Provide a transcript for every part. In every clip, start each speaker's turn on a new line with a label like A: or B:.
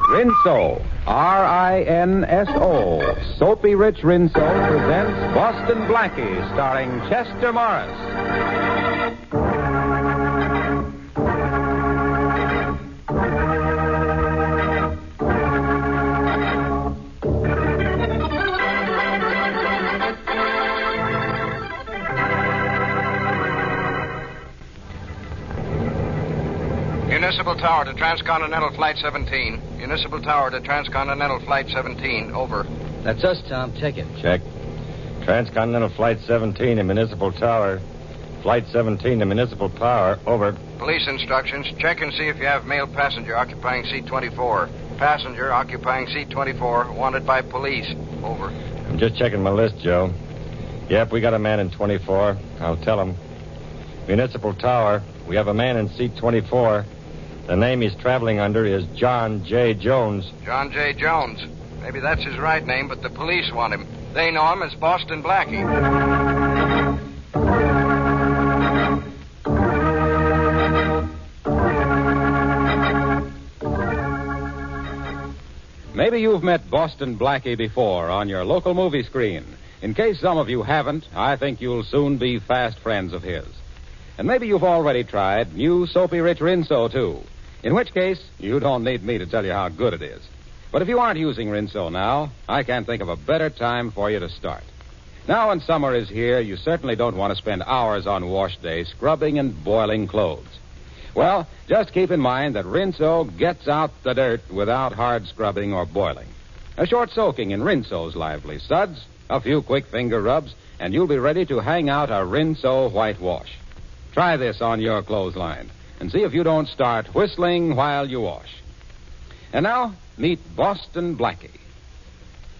A: Rinso, R-I-N-S-O, Soapy Rich Rinso presents Boston Blackie, starring Chester Morris.
B: Municipal Tower to Transcontinental Flight 17. Municipal Tower to Transcontinental Flight 17. Over.
C: That's us, Tom. Check it.
D: Check. Transcontinental Flight 17 to Municipal Tower. Flight 17 to Municipal Power. Over.
B: Police instructions. Check and see if you have male passenger occupying seat 24. Passenger occupying seat 24. Wanted by police. Over.
D: I'm just checking my list, Joe. Yep, we got a man in 24. I'll tell him. Municipal Tower. We have a man in seat 24. The name he's traveling under is John J. Jones.
B: John J. Jones. Maybe that's his right name, but the police want him. They know him as Boston Blackie.
A: Maybe you've met Boston Blackie before on your local movie screen. In case some of you haven't, I think you'll soon be fast friends of his. And maybe you've already tried new Soapy Rich Rinso, too. In which case, you don't need me to tell you how good it is. But if you aren't using Rinso now, I can't think of a better time for you to start. Now when summer is here, you certainly don't want to spend hours on wash day scrubbing and boiling clothes. Well, just keep in mind that Rinso gets out the dirt without hard scrubbing or boiling. A short soaking in Rinso's lively suds, a few quick finger rubs, and you'll be ready to hang out a Rinso whitewash. Try this on your clothesline and see if you don't start whistling while you wash. And now, meet Boston Blackie.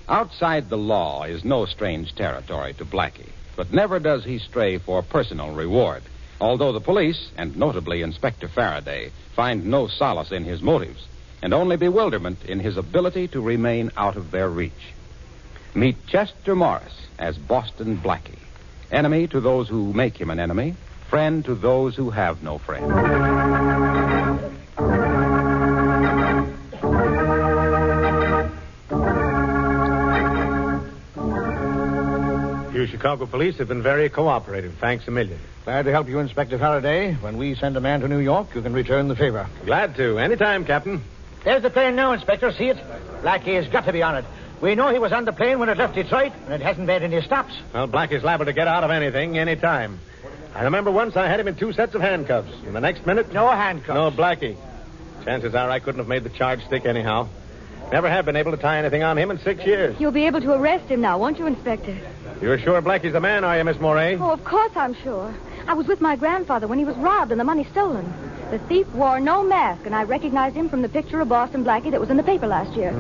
A: Outside the law is no strange territory to Blackie, but never does he stray for personal reward, although the police, and notably Inspector Farraday, find no solace in his motives, and only bewilderment in his ability to remain out of their reach. Meet Chester Morris as Boston Blackie, enemy to those who make him an enemy, friend to those who have no friend.
E: You Chicago police have been very cooperative. Thanks a million.
F: Glad to help you, Inspector Farraday. When we send a man to New York, you can return the favor.
E: Glad to. Anytime, Captain.
F: There's the plane now, Inspector. See it? Blackie has got to be on it. We know he was on the plane when it left Detroit, and it hasn't made any stops.
E: Well, Blackie's liable to get out of anything, anytime. I remember once I had him in 2 sets of handcuffs. And the next minute...
F: No handcuffs.
E: No, Blackie. Chances are I couldn't have made the charge stick anyhow. Never have been able to tie anything on him in 6 years.
G: You'll be able to arrest him now, won't you, Inspector?
E: You're sure Blackie's the man, are you, Miss Moray?
G: Oh, of course I'm sure. I was with my grandfather when he was robbed and the money stolen. The thief wore no mask, and I recognized him from the picture of Boston Blackie that was in the paper last year.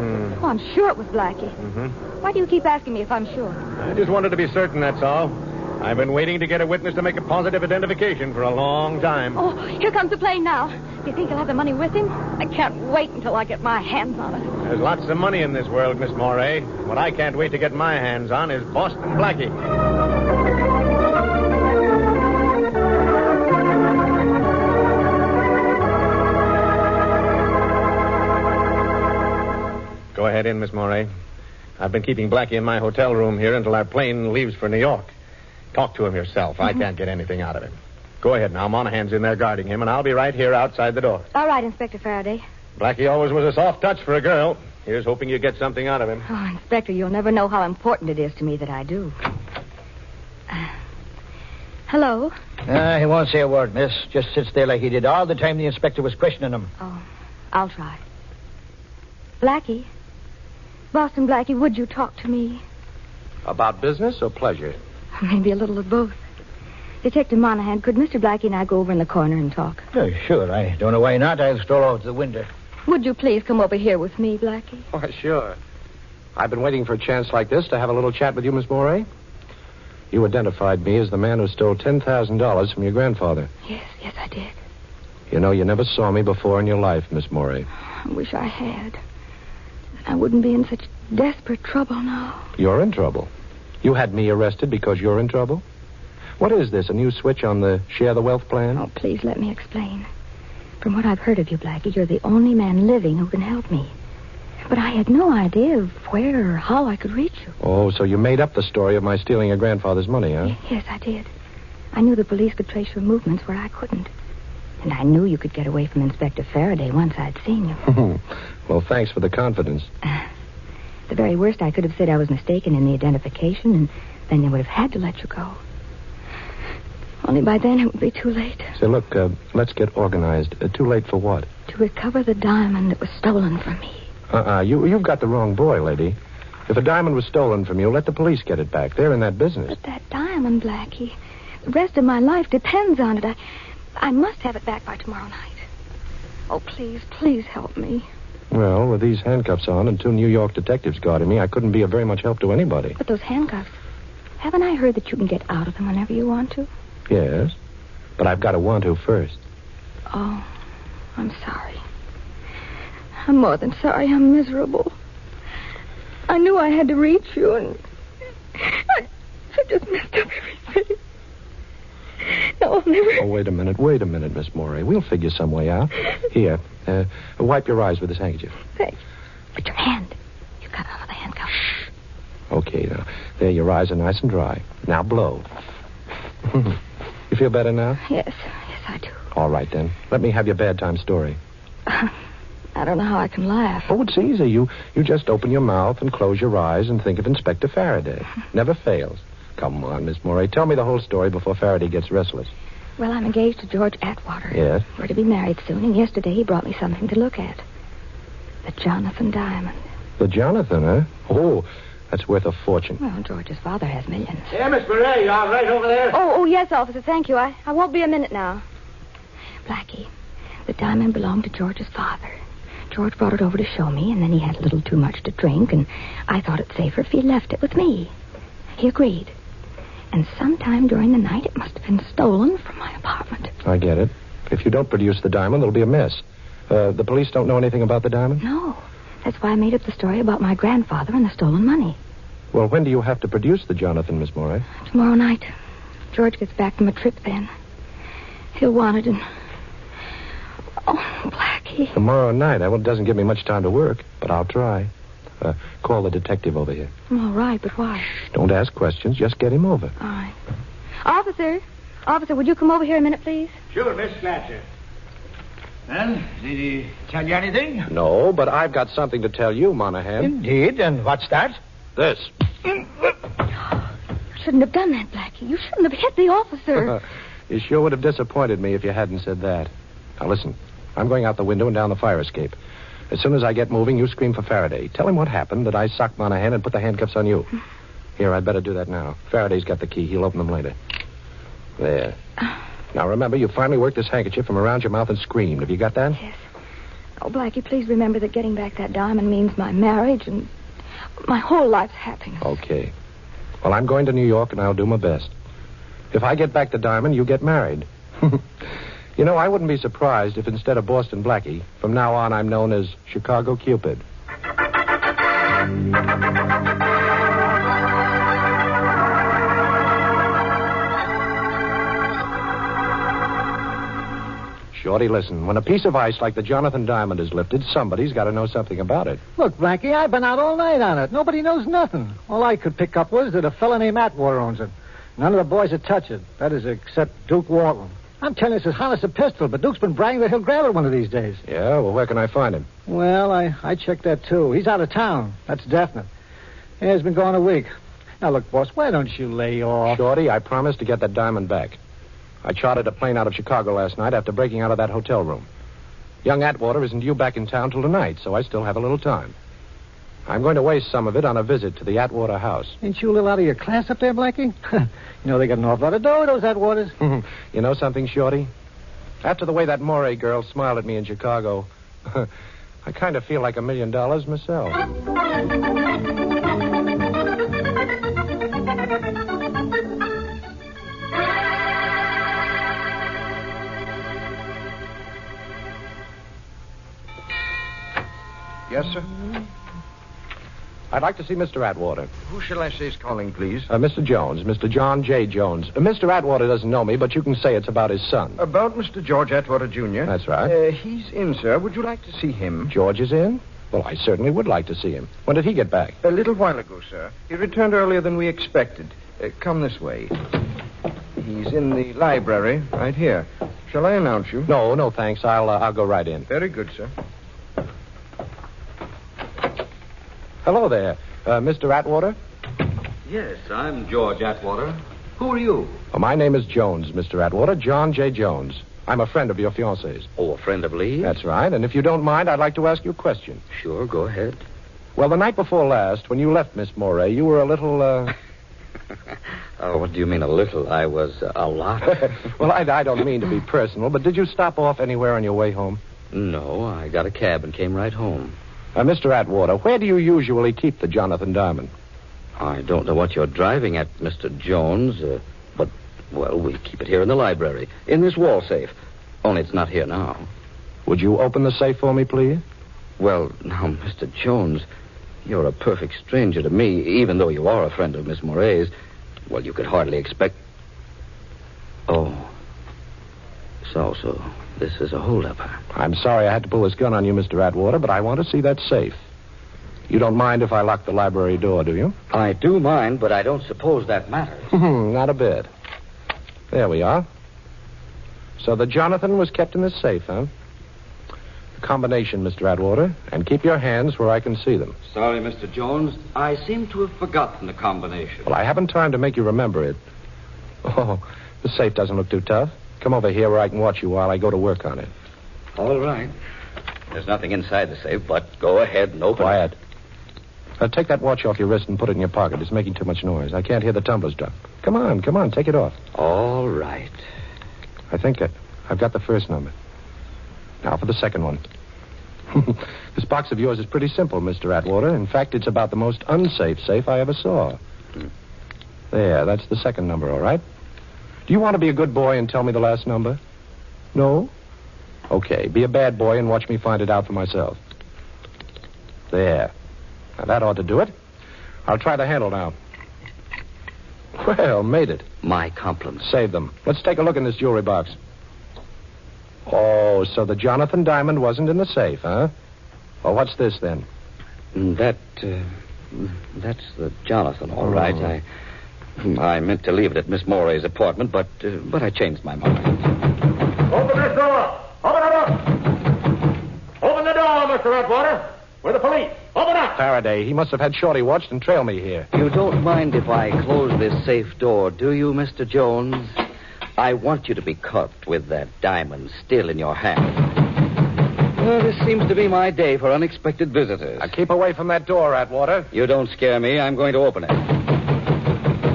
G: Oh, I'm sure it was Blackie.
E: Mm-hmm.
G: Why do you keep asking me if I'm sure?
E: I just wanted to be certain, that's all. I've been waiting to get a witness to make a positive identification for a long time.
G: Oh, here comes the plane now. Do you think he'll have the money with him? I can't wait until I get my hands on it.
E: There's lots of money in this world, Miss Moray. What I can't wait to get my hands on is Boston Blackie. Go ahead in, Miss Moray. I've been keeping Blackie in my hotel room here until our plane leaves for New York. Talk to him yourself. Mm-hmm. I can't get anything out of him. Go ahead now. Monahan's in there guarding him, and I'll be right here outside the door.
G: All right, Inspector Farraday.
E: Blackie always was a soft touch for a girl. Here's hoping you get something out of him.
G: Oh, Inspector, you'll never know how important it is to me that I do. Hello?
F: He won't say a word, miss. Just sits there like he did all the time the inspector was questioning him.
G: Oh, I'll try. Blackie? Boston Blackie, would you talk to me?
C: About business or pleasure?
G: Maybe a little of both. Detective Monahan, could Mr. Blackie and I go over in the corner and talk?
F: Oh, sure. I don't know why not. I'll stroll over to the window.
G: Would you please come over here with me, Blackie?
C: Oh, sure. I've been waiting for a chance like this to have a little chat with you, Miss Moray. You identified me as the man who stole $10,000 from your grandfather.
G: Yes, I did.
C: You know, you never saw me before in your life, Miss Moray.
G: I wish I had. I wouldn't be in such desperate trouble now.
C: You're in trouble? You had me arrested because you're in trouble? What is this, a new switch on the Share the Wealth plan?
G: Oh, please let me explain. From what I've heard of you, Blackie, you're the only man living who can help me. But I had no idea of where or how I could reach you.
C: Oh, so you made up the story of my stealing your grandfather's money, huh?
G: Yes, I did. I knew the police could trace your movements where I couldn't. And I knew you could get away from Inspector Farraday once I'd seen you.
C: Well, thanks for the confidence.
G: The very worst, I could have said I was mistaken in the identification, and then they would have had to let you go. Only by then it would be too late.
C: Say, look, let's get organized. Too late for what?
G: To recover the diamond that was stolen from me.
C: You've got the wrong boy, lady. If a diamond was stolen from you, let the police get it back. They're in that business.
G: But that diamond, Blackie, the rest of my life depends on it. I must have it back by tomorrow night. Oh, please help me.
C: Well, with these handcuffs on and 2 New York detectives guarding me, I couldn't be of very much help to anybody.
G: But those handcuffs, haven't I heard that you can get out of them whenever you want to?
C: Yes, but I've got to want to first.
G: Oh, I'm sorry. I'm more than sorry. I'm miserable. I knew I had to reach you, and I just messed up everything. No, I'll never...
C: Oh, wait a minute, Miss Morey. We'll figure some way out. Here, wipe your eyes with this handkerchief.
G: Thanks. But your hand. You got out of the handcuff.
C: Shh. Okay, now. There, your eyes are nice and dry. Now blow. You feel better now?
G: Yes, I do.
C: All right, then. Let me have your bad time story.
G: I don't know how I can laugh.
C: Oh, it's easy. You just open your mouth and close your eyes and think of Inspector Farraday. Never fails. Come on, Miss Morey. Tell me the whole story before Farraday gets restless.
G: Well, I'm engaged to George Atwater.
C: Yes?
G: We're to be married soon, and yesterday he brought me something to look at. The Jonathan diamond.
C: The Jonathan, huh? Oh, that's worth a fortune.
G: Well, George's father has millions.
F: Hey, Miss Farraday, you all right over there?
G: Oh, yes, officer, thank you. I won't be a minute now. Blackie, the diamond belonged to George's father. George brought it over to show me, and then he had a little too much to drink, and I thought it safer if he left it with me. He agreed. And sometime during the night, it must have been stolen from my apartment.
C: I get it. If you don't produce the diamond, there'll be a mess. The police don't know anything about the diamond?
G: No. That's why I made up the story about my grandfather and the stolen money.
C: Well, when do you have to produce the Jonathan, Miss Morey?
G: Tomorrow night. George gets back from a trip then. He'll want it and... Oh, Blackie.
C: Tomorrow night? Well, it doesn't give me much time to work, but I'll try. Call the detective over here.
G: All right, but why?
C: Shh, don't ask questions. Just get him over.
G: All right. Officer, would you come over here a minute, please?
F: Sure, Miss Fletcher. Well, did he tell you anything?
C: No, but I've got something to tell you, Monahan.
F: Indeed, and what's that?
C: This.
G: You shouldn't have done that, Blackie. You shouldn't have hit the officer.
C: You sure would have disappointed me if you hadn't said that. Now, listen. I'm going out the window and down the fire escape. As soon as I get moving, you scream for Faraday. Tell him what happened, that I socked Monahan and put the handcuffs on you. Here, I'd better do that now. Faraday's got the key. He'll open them later. There. Now, remember, you finally worked this handkerchief from around your mouth and screamed. Have you got that?
G: Yes. Oh, Blackie, please remember that getting back that diamond means my marriage and my whole life's happiness.
C: Okay. Well, I'm going to New York, and I'll do my best. If I get back the diamond, you get married. You know, I wouldn't be surprised if instead of Boston Blackie, from now on I'm known as Chicago Cupid. Shorty, listen. When a piece of ice like the Jonathan diamond is lifted, somebody's got to know something about it.
F: Look, Blackie, I've been out all night on it. Nobody knows nothing. All I could pick up was that a fella named Atwater owns it. None of the boys would touch it. That is, except Duke Walton. I'm telling you, it's as hot as a pistol, but Duke's been bragging that he'll grab it one of these days.
C: Yeah? Well, where can I find him?
F: Well, I checked that, too. He's out of town. That's definite. Yeah, he's been gone a week. Now, look, boss, why don't you lay off?
C: Shorty, I promised to get that diamond back. I chartered a plane out of Chicago last night after breaking out of that hotel room. Young Atwater isn't due back in town till tonight, so I still have a little time. I'm going to waste some of it on a visit to the Atwater house.
F: Ain't you a little out of your class up there, Blackie? You know, they got an awful lot of dough, those Atwaters.
C: You know something, Shorty? After the way that Morey girl smiled at me in Chicago, I kind of feel like $1 million myself.
B: Yes, sir?
C: I'd like to see Mr. Atwater.
B: Who shall I say is calling, please?
C: Mr. Jones, Mr. John J. Jones. Mr. Atwater doesn't know me, but you can say it's about his son.
B: About Mr. George Atwater, Jr.?
C: That's right.
B: He's in, sir. Would you like to see him?
C: George is in? Well, I certainly would like to see him. When did he get back?
H: A little while ago, sir. He returned earlier than we expected. Come this way. He's in the library, right here. Shall I announce you?
C: No, thanks. I'll go right in.
H: Very good, sir.
C: Hello there. Mr. Atwater?
I: Yes, I'm George Atwater. Who are you?
C: Oh, my name is Jones, Mr. Atwater. John J. Jones. I'm a friend of your fiancée's.
I: Oh, a friend of Lee?
C: That's right. And if you don't mind, I'd like to ask you a question.
I: Sure, go ahead.
C: Well, the night before last, when you left Miss Moray, you were a little,
I: What do you mean, a little? I was a lot.
C: Well, I don't mean to be personal, but did you stop off anywhere on your way home?
I: No, I got a cab and came right home.
C: Mr. Atwater, where do you usually keep the Jonathan Diamond?
I: I don't know what you're driving at, Mr. Jones, but, well, we keep it here in the library, in this wall safe. Only it's not here now.
C: Would you open the safe for me, please?
I: Well, now, Mr. Jones, you're a perfect stranger to me, even though you are a friend of Miss Moray's. Well, you could hardly expect... Oh. So, this is a holdup, huh?
C: I'm sorry I had to pull this gun on you, Mr. Atwater, but I want to see that safe. You don't mind if I lock the library door, do you?
I: I do mind, but I don't suppose that matters.
C: Not a bit. There we are. So the Jonathan was kept in this safe, huh? The combination, Mr. Atwater, and keep your hands where I can see them.
I: Sorry, Mr. Jones. I seem to have forgotten the combination.
C: Well, I haven't time to make you remember it. Oh, the safe doesn't look too tough. Come over here where I can watch you while I go to work on it.
I: All right. There's nothing inside the safe, but go ahead and open
C: Quiet.
I: it.
C: Take that watch off your wrist and put it in your pocket. It's making too much noise. I can't hear the tumblers drop. Come on, take it off.
I: All right.
C: I think I've got the first number. Now for the second one. This box of yours is pretty simple, Mr. Atwater. In fact, it's about the most unsafe safe I ever saw. There, that's the second number, all right? Do you want to be a good boy and tell me the last number? No? Okay, be a bad boy and watch me find it out for myself. There. Now, that ought to do it. I'll try the handle now. Well, made it.
I: My compliments.
C: Save them. Let's take a look in this jewelry box. Oh, so the Jonathan Diamond wasn't in the safe, huh? Well, what's this, then?
I: That's the Jonathan, all right. I meant to leave it at Miss Moray's apartment, but I changed my mind.
E: Open this door! Open it up! Open the door, Mr. Atwater! We're the police. Open up!
C: Farraday, he must have had Shorty watched and trail me here.
I: You don't mind if I close this safe door, do you, Mr. Jones? I want you to be caught with that diamond still in your hand. Well, this seems to be my day for unexpected visitors.
C: Now, keep away from that door, Atwater.
I: You don't scare me. I'm going to open it.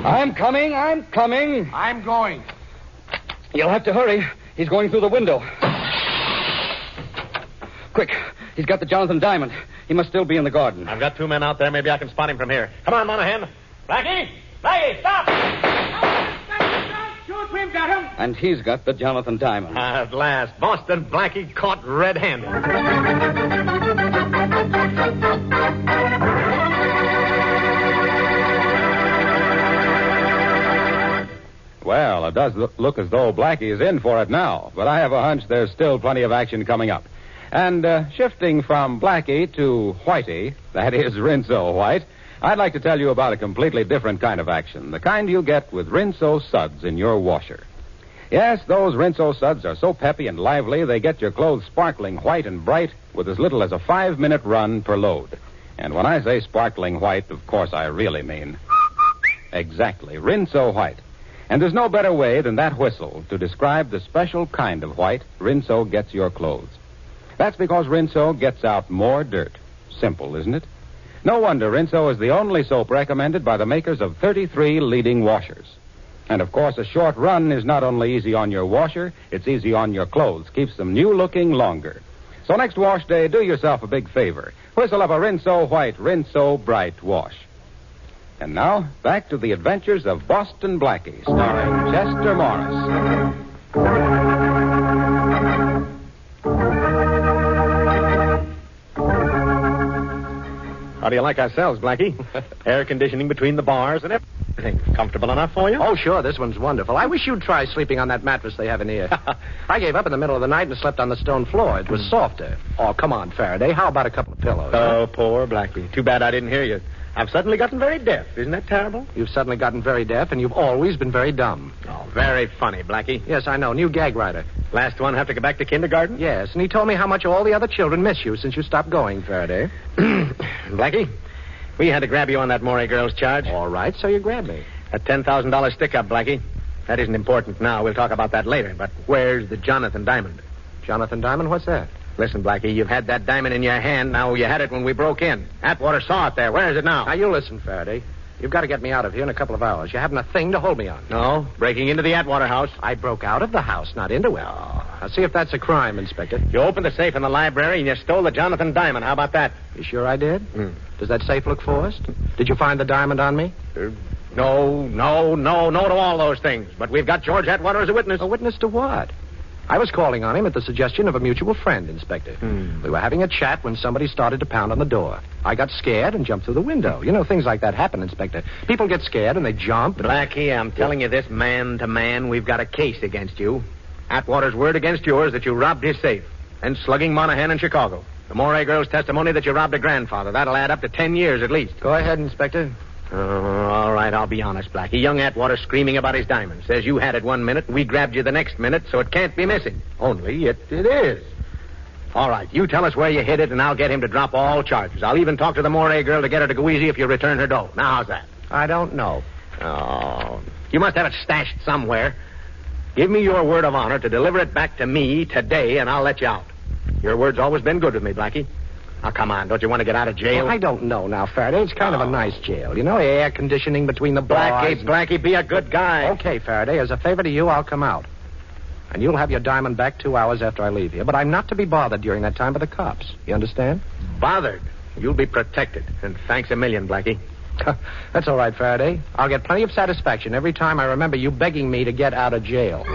I: I'm coming.
C: I'm going.
I: You'll have to hurry. He's going through the window. Quick. He's got the Jonathan Diamond. He must still be in the garden.
E: I've got 2 men out there. Maybe I can spot him from here. Come on, Monahan. Blackie! Blackie, stop!
F: Shoot him, got him.
I: And he's got the Jonathan Diamond.
E: At last, Boston Blackie caught red-handed.
A: Well, it does look as though Blackie is in for it now, but I have a hunch there's still plenty of action coming up. And shifting from Blackie to Whitey, that is Rinso White, I'd like to tell you about a completely different kind of action, the kind you get with Rinso suds in your washer. Yes, those Rinso suds are so peppy and lively, they get your clothes sparkling white and bright with as little as a 5-minute run per load. And when I say sparkling white, of course I really mean exactly, Rinso White. And there's no better way than that whistle to describe the special kind of white Rinso gets your clothes. That's because Rinso gets out more dirt. Simple, isn't it? No wonder Rinso is the only soap recommended by the makers of 33 leading washers. And, of course, a short run is not only easy on your washer, it's easy on your clothes. Keeps them new-looking longer. So next wash day, do yourself a big favor. Whistle up a Rinso White, Rinso Bright wash. And now, back to the adventures of Boston Blackie, starring Chester Morris.
E: How do you like ourselves, Blackie? Air conditioning between the bars and everything. Comfortable enough for you?
C: Oh, sure, this one's wonderful. I wish you'd try sleeping on that mattress they have in here. I gave up in the middle of the night and slept on the stone floor. It was softer. Oh, come on, Faraday. How about a couple of pillows?
E: Oh, poor Blackie. Too bad I didn't hear you. I've suddenly gotten very deaf. Isn't that terrible?
C: You've suddenly gotten very deaf, and you've always been very dumb.
E: Oh, very funny, Blackie.
C: Yes, I know. New gag writer.
E: Last one have to go back to kindergarten?
C: Yes, and he told me how much all the other children miss you since you stopped going, Faraday.
E: Blackie, we had to grab you on that Morey girl's charge.
C: All right, so you grabbed me.
E: A $10,000 stick-up, Blackie. That isn't important now. We'll talk about that later. But where's the Jonathan Diamond?
C: Jonathan Diamond? What's that?
E: Listen, Blackie, you've had that diamond in your hand. Now you had it when we broke in. Atwater saw it there. Where is it now?
C: Now, you listen, Faraday. You've got to get me out of here in a couple of hours. You haven't a thing to hold me on.
E: No, breaking into the Atwater house.
C: I broke out of the house, not into it. Now, see if that's a crime, Inspector.
E: You opened the safe in the library and you stole the Jonathan Diamond. How about that?
C: You sure I did? Does that safe look forced? Did you find the diamond on me?
E: No to all those things. But we've got George Atwater as a witness.
C: A witness to what? I was calling on him at the suggestion of a mutual friend, Inspector. We were having a chat when somebody started to pound on the door. I got scared and jumped through the window. You know, things like that happen, Inspector. People get scared and they jump.
E: Blackie, I'm telling you this man to man, we've got a case against you. Atwater's word against yours that you robbed his safe. And slugging Monahan in Chicago. The Morey girl's testimony that you robbed a grandfather. That'll add up to 10 years at least.
C: Go ahead, Inspector.
E: All right, I'll be honest, Blackie. Young Atwater screaming about his diamond. Says you had it 1 minute, we grabbed you the next minute, so it can't be missing. Only it is. All right, you tell us where you hid it, and I'll get him to drop all charges. I'll even talk to the Morey girl to get her to go easy if you return her dough. Now, how's that?
C: I don't know.
E: Oh, you must have it stashed somewhere. Give me your word of honor to deliver it back to me today, and I'll let you out. Your word's always been good with me, Blackie. Now, come on. Don't you want to get out of jail?
C: Well, I don't know now, Faraday. It's kind of a nice jail. You know, air conditioning between the bars.
E: Blackie, be a good guy.
C: Okay, Faraday. As a favor to you, I'll come out. And you'll have your diamond back 2 hours after I leave here. But I'm not to be bothered during that time by the cops. You understand?
E: Bothered? You'll be protected. And thanks a million, Blackie.
C: That's all right, Faraday. I'll get plenty of satisfaction every time I remember you begging me to get out of jail.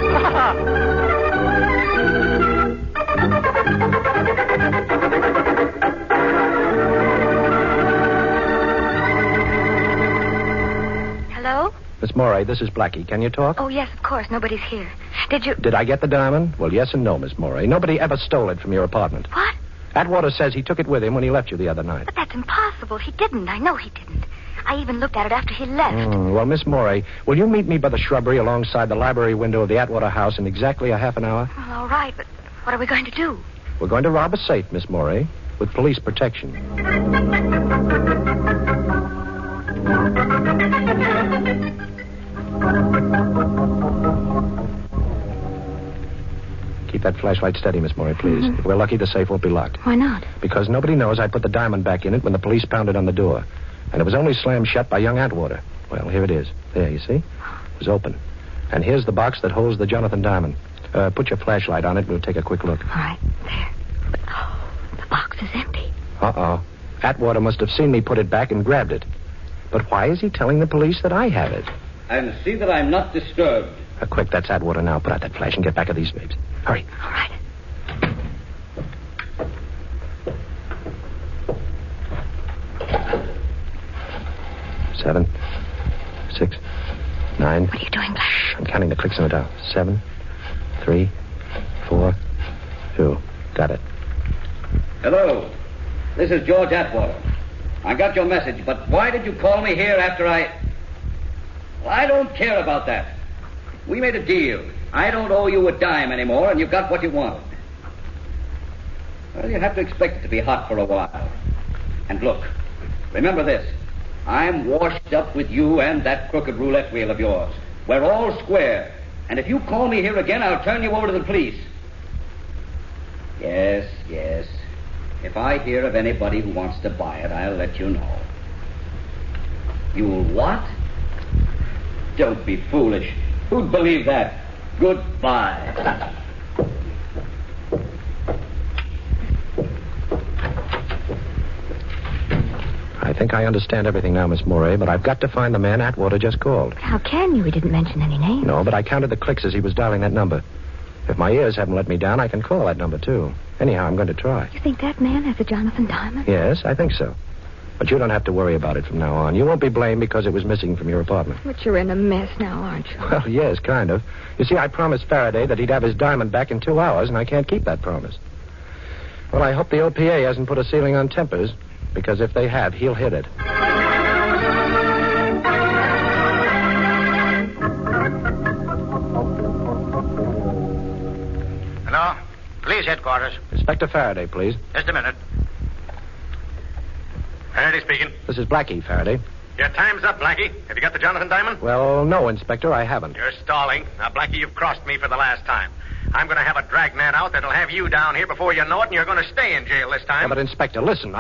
G: Hello?
C: Miss Morey, this is Blackie. Can you talk?
G: Oh, yes, of course. Nobody's here.
C: Did I get the diamond? Well, yes and no, Miss Morey. Nobody ever stole it from your apartment.
G: What?
C: Atwater says he took it with him when he left you the other night.
G: But that's impossible. He didn't. I know he didn't. I even looked at it after he left.
C: Well, Miss Morey, will you meet me by the shrubbery alongside the library window of the Atwater house in exactly a half an hour?
G: Well, all right, but what are we going to do?
C: We're going to rob a safe, Miss Morey, with police protection. Keep that flashlight steady, Miss Morey, please. If we're lucky, the safe won't be locked.
G: Why not?
C: Because nobody knows I put the diamond back in it when the police pounded on the door. And it was only slammed shut by young Atwater. Well, here it is. There, you see? It was open. And here's the box that holds the Jonathan Diamond. Put your flashlight on it and we'll take a quick look.
G: All right, there. But, the box is empty.
C: Uh-oh. Atwater must have seen me put it back and grabbed it. But why is he telling the police that I have it?
J: And see that I'm not disturbed.
C: Quick, that's Atwater now. Put out that flash and get back at these babes. Hurry.
G: All right.
C: Seven, 6, 9.
G: What are you doing, Black?
C: I'm counting the clicks in the dial. 7, 3, 4, 2. Got it.
J: Hello. This is George Atwater. I got your message, but why did you call me here after I... Well, I don't care about that. We made a deal. I don't owe you a dime anymore, and you got what you wanted. Well, you have to expect it to be hot for a while. And look, remember this. I'm washed up with you and that crooked roulette wheel of yours. We're all square. And if you call me here again, I'll turn you over to the police. Yes. If I hear of anybody who wants to buy it, I'll let you know. You'll what? Don't be foolish. Who'd believe that? Goodbye.
C: I think I understand everything now, Miss Morey, but I've got to find the man Atwater just called.
G: How can you? He didn't mention any names.
C: No, but I counted the clicks as he was dialing that number. If my ears haven't let me down, I can call that number, too. Anyhow, I'm going to try.
G: You think that man has a Jonathan Diamond?
C: Yes, I think so. But you don't have to worry about it from now on. You won't be blamed because it was missing from your apartment.
G: But you're in a mess now, aren't you?
C: Well, yes, kind of. You see, I promised Farraday that he'd have his diamond back in 2 hours, and I can't keep that promise. Well, I hope the OPA hasn't put a ceiling on tempers, because if they have, he'll hit it.
K: Hello? Police headquarters.
C: Inspector Farraday, please.
K: Just a minute. Farraday speaking.
C: This is Blackie, Farraday.
E: Your time's up, Blackie. Have you got the Jonathan Diamond?
C: Well, no, Inspector, I haven't.
E: You're stalling. Now, Blackie, you've crossed me for the last time. I'm going to have a dragnet out that'll have you down here before you know it, and you're going to stay in jail this time.
C: Yeah, but, Inspector, listen,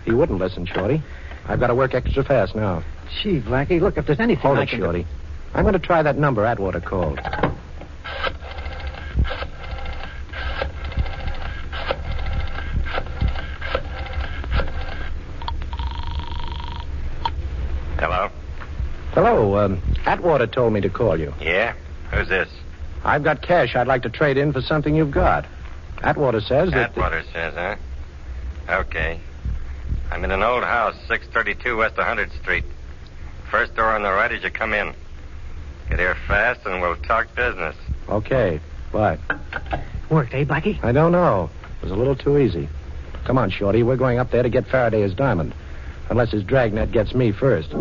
C: He wouldn't listen, Shorty. I've got to work extra fast now.
F: Gee, Blackie, look, if there's anything
C: Hold
F: I
C: it,
F: can
C: Shorty.
F: do...
C: I'm going to try that number Atwater called.
D: Hello?
C: Hello, Atwater told me to call you.
D: Yeah? Who's this?
C: I've got cash I'd like to trade in for something you've got. Atwater says that...
D: Atwater says, huh? Okay. I'm in an old house, 632 West 100th Street. First door on the right as you come in. Get here fast and we'll talk business.
C: Okay. Bye.
F: Worked, eh, Blackie?
C: I don't know. It was a little too easy. Come on, Shorty. We're going up there to get Faraday his diamond. Unless his dragnet gets me first.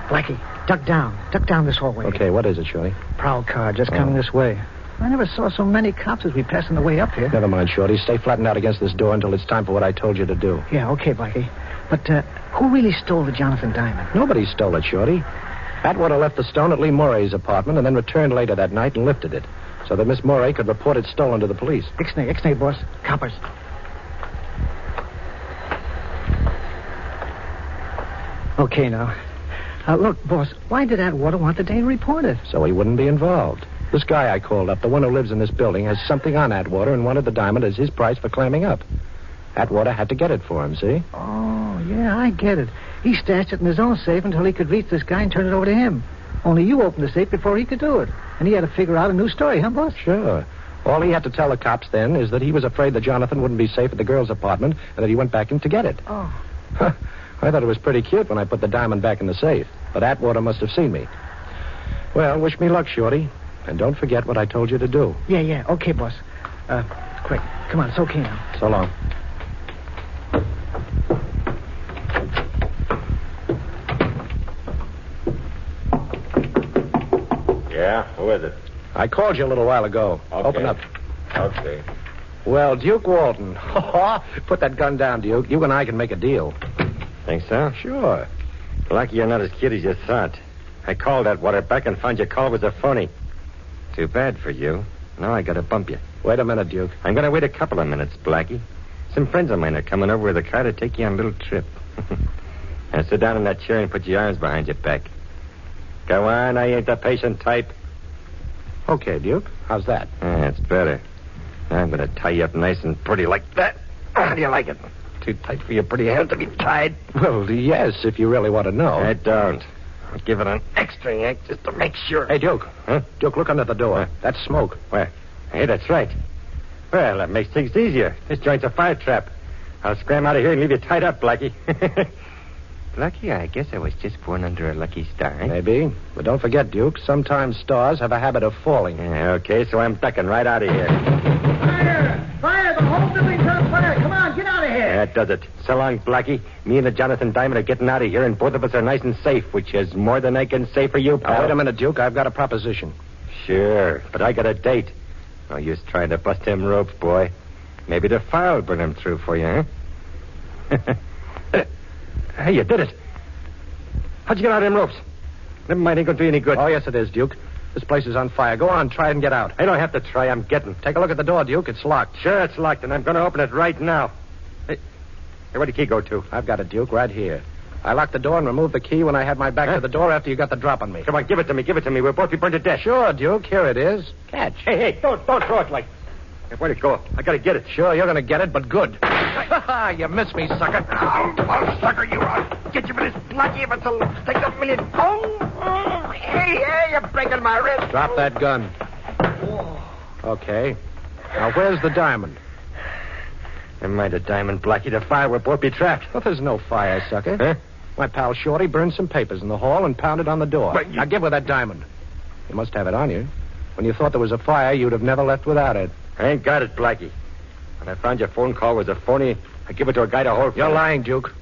F: Blackie, duck down. Duck down this hallway.
C: Okay, what is it, Shorty?
F: Prowl car just coming this way. I never saw so many cops as we pass on the way up here.
C: Never mind, Shorty. Stay flattened out against this door until it's time for what I told you to do.
F: Yeah, okay, Blackie. But who really stole the Jonathan Diamond?
C: Nobody stole it, Shorty. Atwater left the stone at Lee Moray's apartment and then returned later that night and lifted it so that Miss Moray could report it stolen to the police.
F: Ixnay, boss. Coppers. Okay, now. Look, boss, why did Atwater want the Dane reported?
C: So he wouldn't be involved. This guy I called up, the one who lives in this building, has something on Atwater and wanted the diamond as his price for clamming up. Atwater had to get it for him, see?
F: Oh, yeah, I get it. He stashed it in his own safe until he could reach this guy and turn it over to him. Only you opened the safe before he could do it. And he had to figure out a new story, huh, boss?
C: Sure. All he had to tell the cops then is that he was afraid that Jonathan wouldn't be safe at the girl's apartment and that he went back in to get it.
F: Oh.
C: I thought it was pretty cute when I put the diamond back in the safe. But Atwater must have seen me. Well, wish me luck, Shorty. And don't forget what I told you to do.
F: Yeah. Okay, boss. Quick. Come on, it's okay now.
C: So long.
D: Yeah? Who is it?
C: I called you a little while ago.
D: Okay.
C: Open up.
D: Okay.
C: Well, Duke Walton. Put that gun down, Duke. You and I can make a deal.
D: Think so?
C: Sure.
D: Lucky you're not as cute as you thought. I called Atwater back and found your call was a phony. Too bad for you. Now I gotta bump you.
C: Wait a minute, Duke.
D: I'm gonna wait a couple of minutes, Blackie. Some friends of mine are coming over with a car to take you on a little trip. Now sit down in that chair and put your arms behind your back. Go on, I ain't the patient type.
C: Okay, Duke. How's that?
D: That's better. Now I'm gonna tie you up nice and pretty like that. How do you like it? Too tight for your pretty hands to be tied?
C: Well, yes, if you really want to know.
D: I don't. I'll give it an extra yank just to make sure.
C: Hey, Duke.
D: Huh?
C: Duke, look under the door. That's smoke.
D: Where? Hey, that's right. Well, that makes things easier. This joint's a fire trap. I'll scram out of here and leave you tied up, Blackie. Blackie, I guess I was just born under a lucky star. Eh?
C: Maybe. But don't forget, Duke, sometimes stars have a habit of falling.
D: Yeah, okay, so I'm ducking right out of here.
F: Fire! Fire! The whole building's on fire! Come on, get out of here!
D: That does it. So long, Blackie. Me and the Jonathan Diamond are getting out of here, and both of us are nice and safe, which is more than I can say for you, pal.
C: Now, wait a minute, Duke. I've got a proposition.
D: Sure, but I got a date. No use trying to bust them ropes, boy. Maybe the fire will burn them through for you, huh? Hey, you did it. How'd you get out of them ropes? Never mind, ain't gonna do you any good.
C: Oh, yes, it is, Duke. This place is on fire. Go on, try and get out.
D: I don't have to try. I'm getting.
C: Take a look at the door, Duke. It's locked.
D: Sure, it's locked, and I'm going to open it right now. Hey, where'd the key go to?
C: I've got it, Duke, right here. I locked the door and removed the key when I had my back to the door after you got the drop on me.
D: Come on, give it to me. Give it to me. We'll both be burned to death.
C: Sure, Duke. Here it is. Catch.
D: Hey, don't throw it like... Hey, where'd it go? I got to get it.
C: Sure, you're going to get it, but good. You missed me, sucker.
K: Oh, sucker, you are. Get you for this Blackie if it's a take a million. Oh, hey, you
E: You're breaking my wrist.
C: Drop that gun. Okay. Now, where's the diamond?
D: Never mind the diamond, Blackie. The fire will both be trapped.
C: Well, there's no fire, sucker.
D: Huh?
C: My pal Shorty burned some papers in the hall and pounded on the door.
D: But you-
C: Now, give her that diamond. You must have it on you. When you thought there was a fire, you'd have never left without it.
D: I ain't got it, Blackie. When I found your phone call was a phony, I give it to a guy to hold.
C: You're lying, Duke.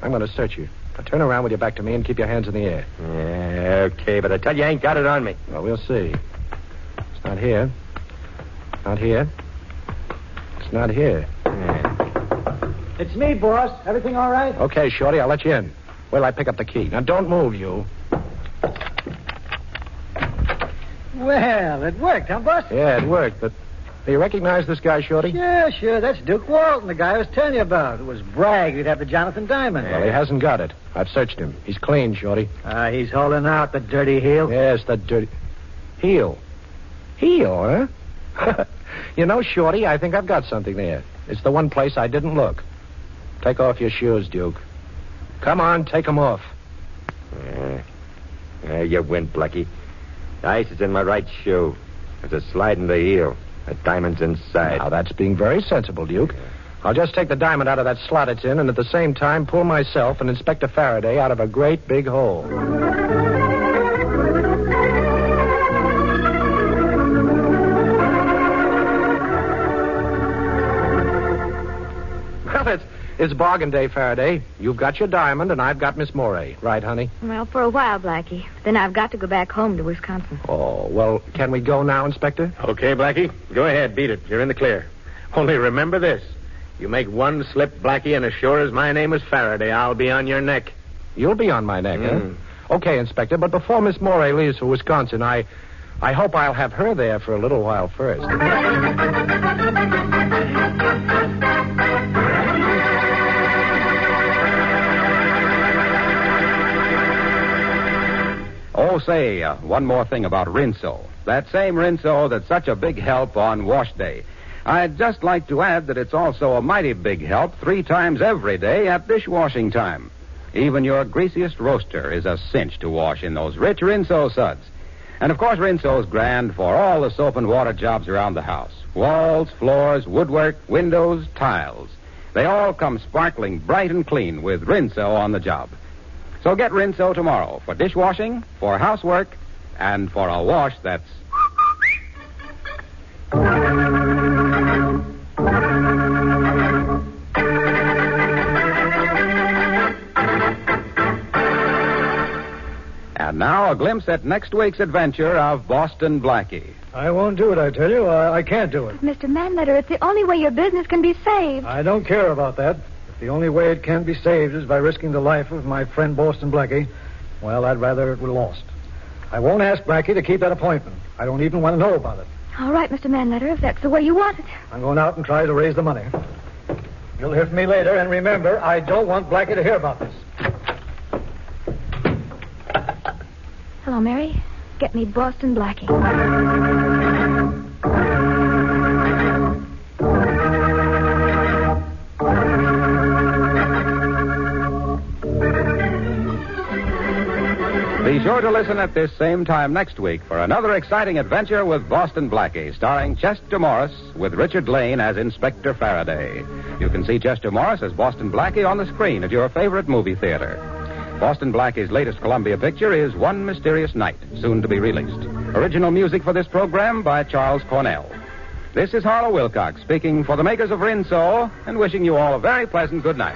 C: I'm going to search you. Now, turn around with your back to me and keep your hands in the air.
D: Yeah, okay, but I tell you, I ain't got it on me.
C: Well, we'll see. It's not here. Not here. It's not here.
F: It's me, boss. Everything all right?
C: Okay, Shorty, I'll let you in. Wait till I pick up the key. Now, don't move, you.
F: Well, it worked, huh, boss?
C: Yeah, it worked, but do you recognize this guy, Shorty?
F: Yeah, sure. That's Duke Walton, the guy I was telling you about. It was bragged he'd have the Jonathan Diamond.
C: Well, he hasn't got it. I've searched him. He's clean, Shorty.
F: He's holding out, the dirty heel.
C: Yes, the dirty... Heel. Heel, huh? You know, Shorty, I think I've got something there. It's the one place I didn't look. Take off your shoes, Duke. Come on, take them off.
D: You win, Blackie. The ice is in my right shoe. There's a slide in the heel. The diamond's inside.
C: Now, that's being very sensible, Duke. I'll just take the diamond out of that slot it's in and at the same time pull myself and Inspector Farraday out of a great big hole. Well, it's bargain day, Faraday. You've got your diamond and I've got Miss Morey. Right, honey?
G: Well, for a while, Blackie. Then I've got to go back home to Wisconsin.
C: Oh, well, can we go now, Inspector?
E: Okay, Blackie. Go ahead. Beat it. You're in the clear. Only remember this. You make one slip, Blackie, and as sure as my name is Faraday, I'll be on your neck.
C: You'll be on my neck, huh? Okay, Inspector, but before Miss Morey leaves for Wisconsin, I hope I'll have her there for a little while first.
A: Oh, say, one more thing about Rinso. That same Rinso that's such a big help on wash day. I'd just like to add that it's also a mighty big help 3 times every day at dishwashing time. Even your greasiest roaster is a cinch to wash in those rich Rinso suds. And, of course, Rinso's grand for all the soap and water jobs around the house. Walls, floors, woodwork, windows, tiles. They all come sparkling bright and clean with Rinso on the job. So get Rinso tomorrow for dishwashing, for housework, and for a wash that's... And now a glimpse at next week's adventure of Boston Blackie.
F: I won't do it, I tell you. I can't do it.
G: Mr. Manletter, it's the only way your business can be saved.
F: I don't care about that. If the only way it can be saved is by risking the life of my friend Boston Blackie, well, I'd rather it were lost. I won't ask Blackie to keep that appointment. I don't even want to know about it.
G: All right, Mr. Manletter, if that's the way you want it.
F: I'm going out and try to raise the money. You'll hear from me later, and remember, I don't want Blackie to hear about this.
G: Hello, Mary. Get me Boston Blackie.
A: Be sure to listen at this same time next week for another exciting adventure with Boston Blackie, starring Chester Morris with Richard Lane as Inspector Farraday. You can see Chester Morris as Boston Blackie on the screen at your favorite movie theater. Boston Blackie's latest Columbia picture is One Mysterious Night, soon to be released. Original music for this program by Charles Cornell. This is Harlow Wilcox speaking for the makers of Rinso and wishing you all a very pleasant good night.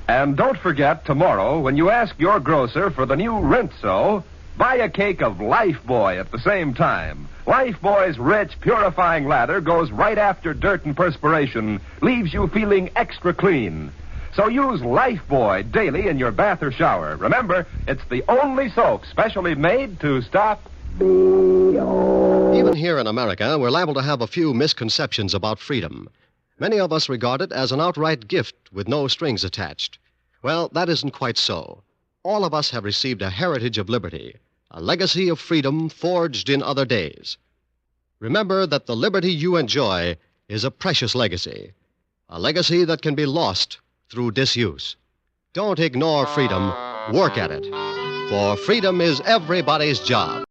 L: And don't forget, tomorrow, when you ask your grocer for the new Rinso, buy a cake of Lifebuoy at the same time. Lifebuoy's rich, purifying lather goes right after dirt and perspiration, leaves you feeling extra clean. So use Lifebuoy daily in your bath or shower. Remember, it's the only soap specially made to stop...
M: Even here in America, we're liable to have a few misconceptions about freedom. Many of us regard it as an outright gift with no strings attached. Well, that isn't quite so. All of us have received a heritage of liberty, a legacy of freedom forged in other days. Remember that the liberty you enjoy is a precious legacy, a legacy that can be lost through disuse. Don't ignore freedom. Work at it. for freedom is everybody's job.